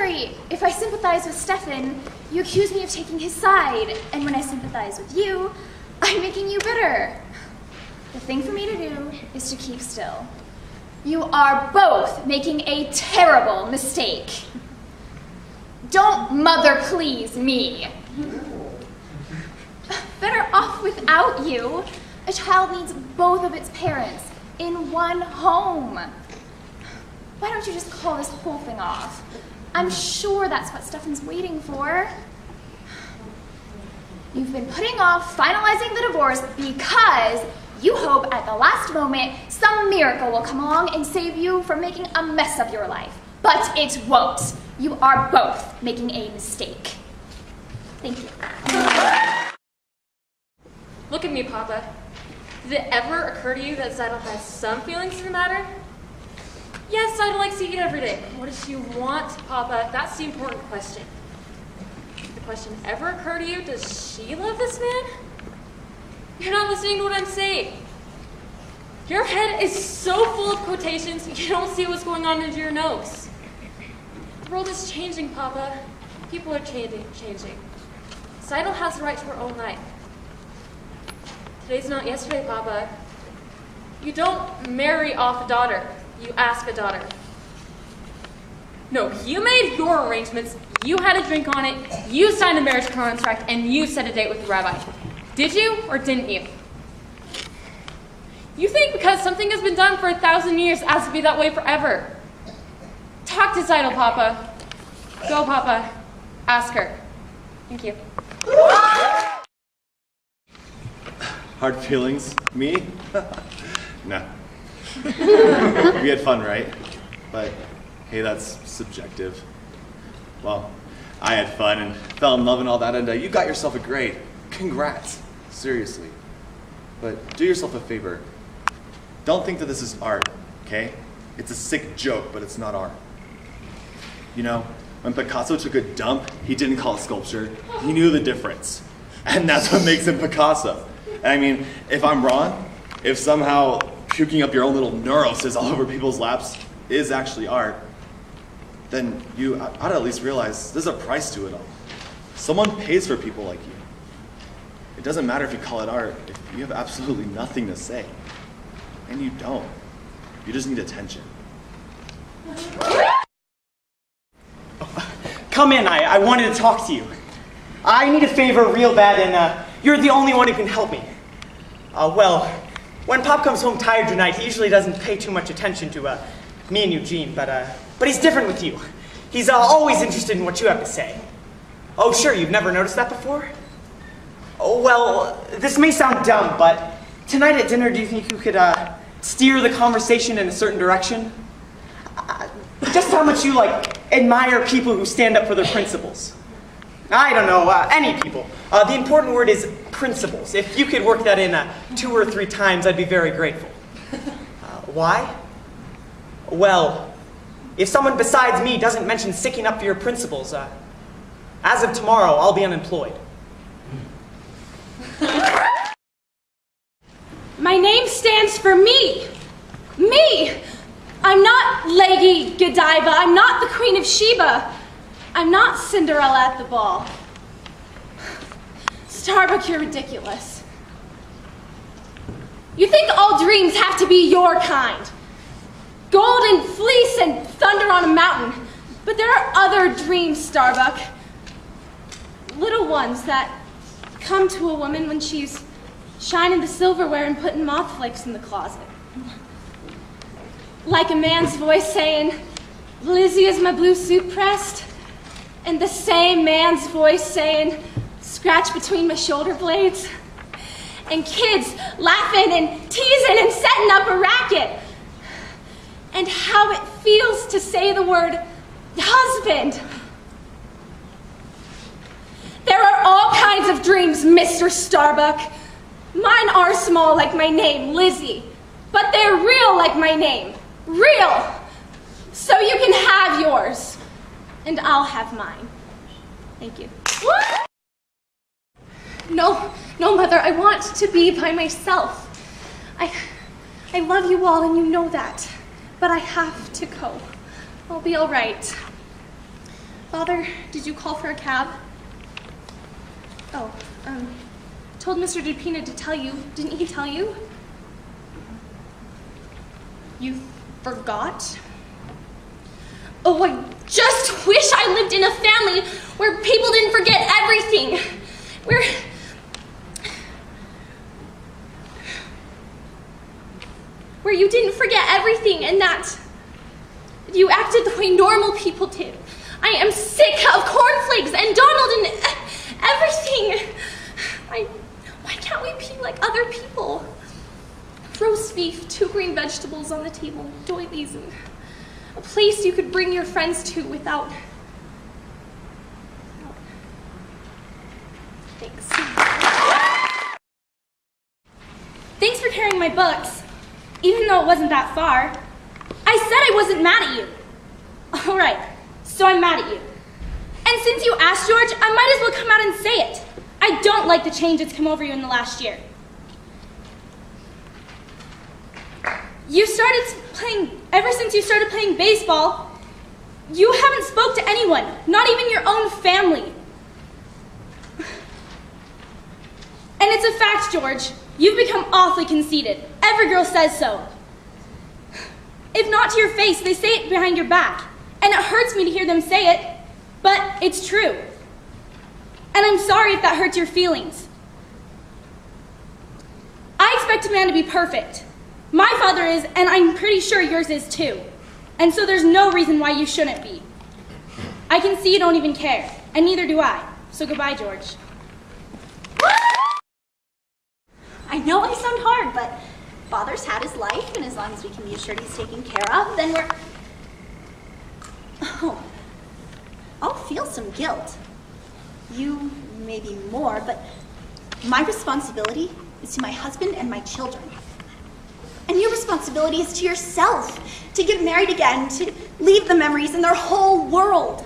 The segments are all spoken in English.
worry, if I sympathize with Stefan, you accuse me of taking his side, and when I sympathize with you, I'm making you bitter. The thing for me to do is to keep still. You are both making a terrible mistake. Don't mother please me. Better off without you. A child needs both of its parents in one home. Why don't you just call this whole thing off? I'm sure that's what Stefan's waiting for. You've been putting off finalizing the divorce because you hope at the last moment some miracle will come along and save you from making a mess of your life. But it won't. You are both making a mistake. Thank you. Look at me, Papa. Did it ever occur to you that Seidel has some feelings in the matter? Yes, Seidel likes to eat every day. What does she want, Papa? That's the important question. Did the question ever occur to you, does she love this man? You're not listening to what I'm saying. Your head is so full of quotations, you don't see what's going on under your nose. The world is changing, Papa. People are changing. Seidel has the right to her own life. Today's not yesterday, Papa. You don't marry off a daughter. You ask a daughter. No, you made your arrangements, you had a drink on it, you signed a marriage contract, and you set a date with the rabbi. Did you or didn't you? You think because something has been done for 1,000 years it has to be that way forever. Talk to Seidel, Papa. Go, Papa. Ask her. Thank you. Hard feelings? Me? No. We had fun, right? But hey, that's subjective. Well, I had fun and fell in love and all that, and you got yourself a grade. Congrats. Seriously. But do yourself a favor. Don't think that this is art, okay? It's a sick joke, but it's not art. You know, when Picasso took a dump, he didn't call it sculpture. He knew the difference. And that's what makes him Picasso. And I mean, if I'm wrong, if somehow puking up your own little neurosis all over people's laps is actually art, then you ought to at least realize there's a price to it all. Someone pays for people like you. It doesn't matter if you call it art if you have absolutely nothing to say. And you don't. You just need attention. Come in, I wanted to talk to you. I need a favor real bad, and you're the only one who can help me. Well, when Pop comes home tired tonight, he usually doesn't pay too much attention to me and Eugene, but he's different with you. He's always interested in what you have to say. Oh, sure, you've never noticed that before? Oh, well, this may sound dumb, but tonight at dinner, do you think you could steer the conversation in a certain direction? Just how much you, admire people who stand up for their principles. I don't know, any people. The important word is principles. If you could work that in 2 or 3 times, I'd be very grateful. Why? Well, if someone besides me doesn't mention sticking up for your principles, as of tomorrow, I'll be unemployed. My name stands for me. Me! I'm not Haliegh Godiva. I'm not the Queen of Sheba. I'm not Cinderella at the ball. Starbuck, you're ridiculous. You think all dreams have to be your kind. Gold and fleece and thunder on a mountain. But there are other dreams, Starbuck. Little ones that come to a woman when she's shining the silverware and putting moth flakes in the closet. Like a man's voice saying, Lizzie, is my blue suit pressed? And the same man's voice saying, scratch between my shoulder blades. And kids laughing and teasing and setting up a racket. And how it feels to say the word husband. There are all kinds of dreams, Mr. Starbuck. Mine are small like my name, Lizzie, but they're real like my name. Real! So you can have yours, and I'll have mine. Thank you. No, Mother, I want to be by myself. I love you all, and you know that, but I have to go. I'll be all right. Father, did you call for a cab? Oh, told Mr. Dupina to tell you. Didn't he tell you? You forgot? Oh, I just wish I lived in a family where people didn't forget everything. Where you didn't forget everything and that you acted the way normal people did. I am sick of cornflakes and Donald and everything. Why can't we be like other people? Roast beef, 2 green vegetables on the table, doilies, and a place you could bring your friends to without... Thanks. Thanks for carrying my books, even though it wasn't that far. I said I wasn't mad at you. All right, so I'm mad at you. And since you asked, George, I might as well come out and say it. I don't like the change that's come over you in the last year. Ever since you started playing baseball, you haven't spoke to anyone, not even your own family. And it's a fact, George. You've become awfully conceited. Every girl says so. If not to your face, they say it behind your back. And it hurts me to hear them say it, but it's true. And I'm sorry if that hurts your feelings. I expect a man to be perfect. My father is, and I'm pretty sure yours is too. And so there's no reason why you shouldn't be. I can see you don't even care, and neither do I. So goodbye, George. I know I sound hard, but Father's had his life, and as long as we can be assured he's taken care of, then we're... Oh, I'll feel some guilt. You, maybe more, but my responsibility is to my husband and my children. And your responsibility is to yourself, to get married again, to leave the memories in their whole world.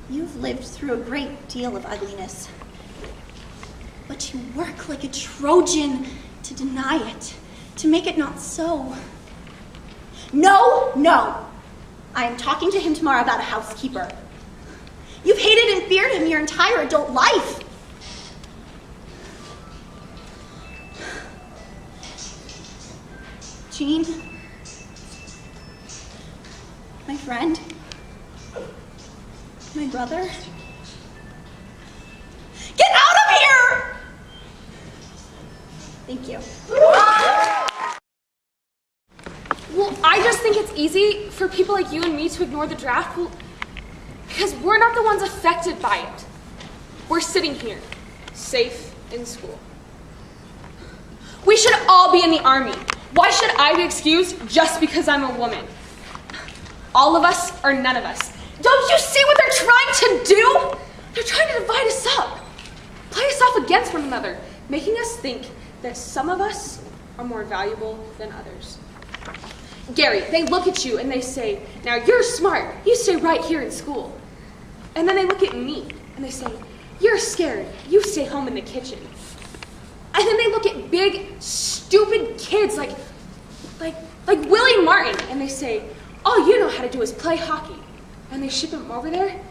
You've lived through a great deal of ugliness, but you work like a Trojan to deny it, to make it not so. No, no. I am talking to him tomorrow about a housekeeper. You've hated and feared him your entire adult life. Jean, my friend, my brother, get out of here! Thank you. Well, I just think it's easy for people like you and me to ignore the draft, because we're not the ones affected by it. We're sitting here, safe in school. We should all be in the Army. Why should I be excused just because I'm a woman? All of us or none of us. Don't you see what they're trying to do? They're trying to divide us up, play us off against one another, making us think that some of us are more valuable than others. Gary, they look at you and they say, now you're smart, you stay right here in school. And then they look at me and they say, you're scared, you stay home in the kitchen. And then they look at big, stupid kids like Willie Martin, and they say, all you know how to do is play hockey. And they ship him over there, and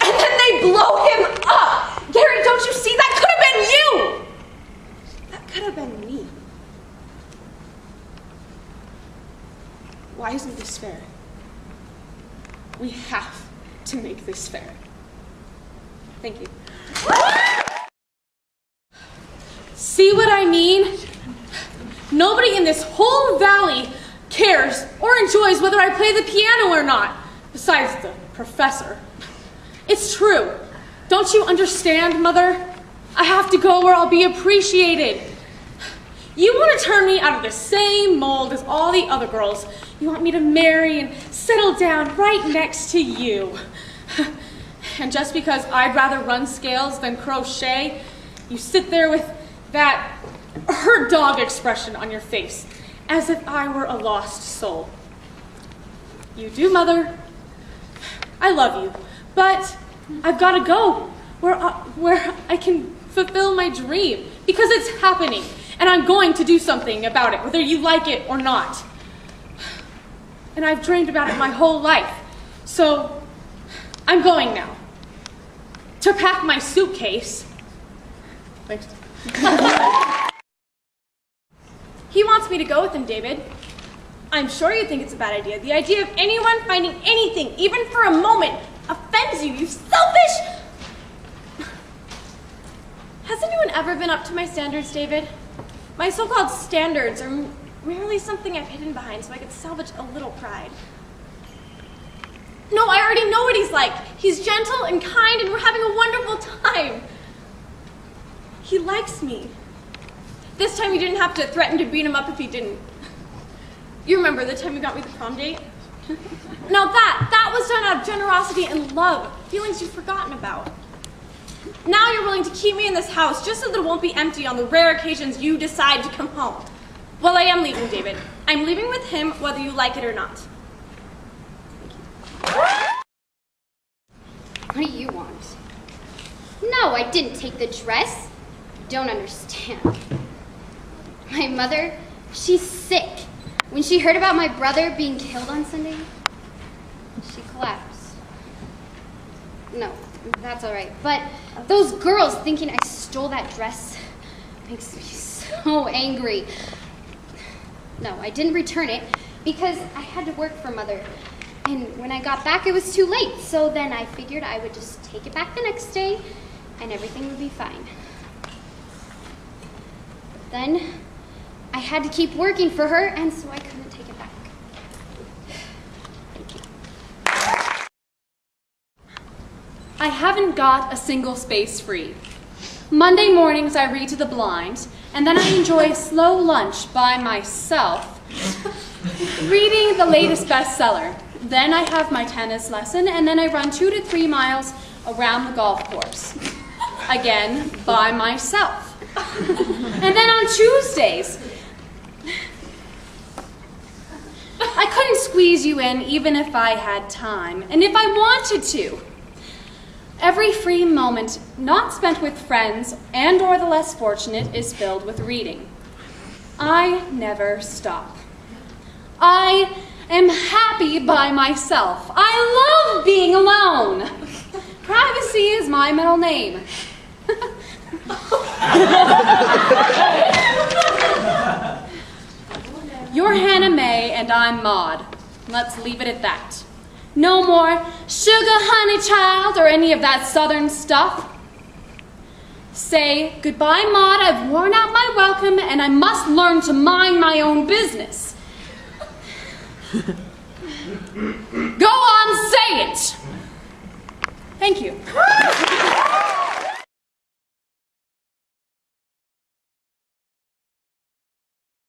then they blow him up. Gary, don't you see? That could have been you. That could have been me. Why isn't this fair? We have to make this fair. Thank you. See what I mean? Nobody in this whole valley cares or enjoys whether I play the piano or not, besides the professor. It's true. Don't you understand, Mother? I have to go where I'll be appreciated. You want to turn me out of the same mold as all the other girls. You want me to marry and settle down right next to you. And just because I'd rather run scales than crochet, you sit there with that hurt dog expression on your face, as if I were a lost soul. You do, Mother. I love you, but I've got to go where I can fulfill my dream, because it's happening, and I'm going to do something about it, whether you like it or not. and I've dreamed about it my whole life. So, I'm going now. To pack my suitcase. Thanks. He wants me to go with him, David. I'm sure you think it's a bad idea. The idea of anyone finding anything, even for a moment, offends you, you selfish... Has anyone ever been up to my standards, David? My so-called standards are merely something I've hidden behind so I could salvage a little pride. No, I already know what he's like. He's gentle and kind, and we're having a wonderful time. He likes me. This time you didn't have to threaten to beat him up if he didn't. You remember the time you got me the prom date? Now that was done out of generosity and love, feelings you've forgotten about. Now you're willing to keep me in this house just so that it won't be empty on the rare occasions you decide to come home. Well, I am leaving, David. I'm leaving with him whether you like it or not. What do you want? No, I didn't take the dress. You don't understand. My mother, she's sick. When she heard about my brother being killed on Sunday, she collapsed. No, that's all right. But those girls thinking I stole that dress makes me so angry. No, I didn't return it because I had to work for Mother. And when I got back, it was too late. So then I figured I would just take it back the next day and everything would be fine. But then I had to keep working for her, and so I couldn't take it back. Thank you. I haven't got a single space free. Monday mornings I read to the blind, and then I enjoy a slow lunch by myself, reading the latest bestseller. Then I have my tennis lesson, and then I run 2 to 3 miles around the golf course. Again, by myself. And then on Tuesdays, I couldn't squeeze you in even if I had time, and if I wanted to. Every free moment not spent with friends and or the less fortunate is filled with reading. I never stop. I am happy by myself. I love being alone. Privacy is my middle name. You're Hannah Mae and I'm Maud. Let's leave it at that. No more sugar honey child or any of that southern stuff. Say, goodbye, Maud, I've worn out my welcome and I must learn to mind my own business. Go on, say it! Thank you.